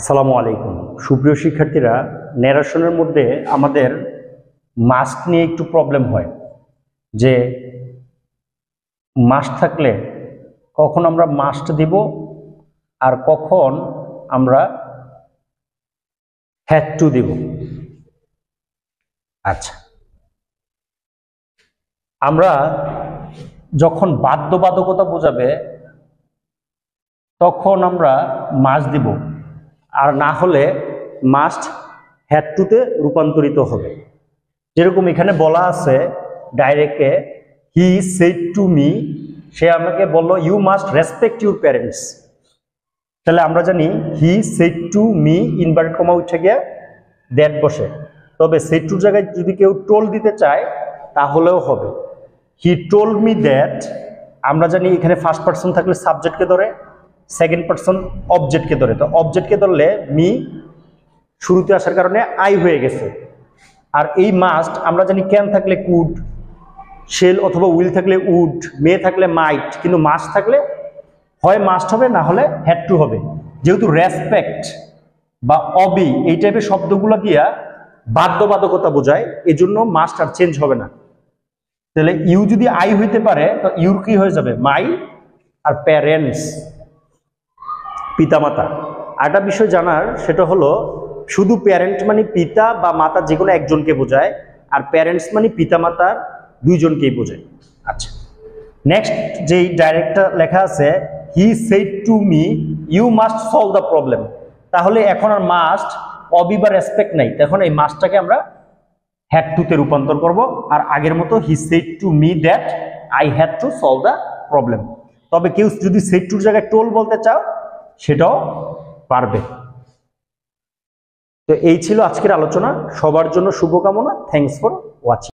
আসসালামু আলাইকুম সুপ্রিয় শিক্ষার্থীরা, ন্যারেশনের মধ্যে আমাদের মাস্ক নিয়ে একটু প্রবলেম হয় যে মাস্ক থাকলে কখন আমরা মাস্ট দিব আর কখন আমরা হ্যাড টু দিব। আচ্ছা, আমরা যখন বাধ্যবাধকতা বোঝাবে তখন আমরা মাস্ট দিব, আর না হলে মাস্ট হ্যাড টুতে রূপান্তরিত হবে। যেরকম এখানে বলা আছে ডাইরেক্টে, হি সেড টু মি, সে আমাকে বলল you must respect your parents. তাহলে আমরা জানি he said to me inverted comma উঠে গিয়ে দ্যাট বসে। তবে সেড টুর জায়গায় যদি কেউ টোল দিতে চায় তাহলেও হবে। হি টোল্ড মি দ্যাট, আমরা জানি এখানে ফার্স্ট পারসন থাকলে সাবজেক্টকে ধরে, সেকেন্ড পারসন অবজেক্টকে ধরে। তো অবজেক্টকে ধরলে মি শুরুতে আসার কারণে আই হয়ে গেছে। আর এই মাস্ট আমরা জানি ক্যান থাকলে কুড, শেল অথবা উইল থাকলে উড, মে থাকলে মাইট, কিন্তু মাস্ট থাকলে হয় মাস্ট হবে না হলে হ্যাড টু হবে। যেহেতু রেসপেক্ট বা অবি এই টাইপের শব্দগুলো দিয়া বাধ্যবাধকতা বোঝায়, এজন্য মাস্ট আর চেঞ্জ হবে না। তাহলে ইউ যদি আই হইতে পারে তো ইউর কি হয়ে যাবে মাই, আর প্যারেন্টস পিতামাতা। আরেকটা বিষয় জানার, সেটা হলো শুধু প্যারেন্ট মানে পিতা বা মাতা যে কোনো একজনকে বোঝায়, আর প্যারেন্টস মানে পিতামাতার দুইজনকেই বোঝায়। আচ্ছা, নেক্সট যেই ডাইরেক্টটা লেখা আছে he said to me you must solve the problem, তাহলে এখন আর মাস্ট অবি বা রেসপেক্ট নাই, তখন এই মাস্টটাকে আমরা হ্যাড টুতে রূপান্তর করব। আর আগের মতো হি said to me that I had to solve the problem. তবে কেউ যদি সেড টুর জায়গায় টোল বলতে চাও সেটাও পারবে। তো এই ছিল আজকের আলোচনা। সবার জন্য শুভকামনা। Thanks for watching.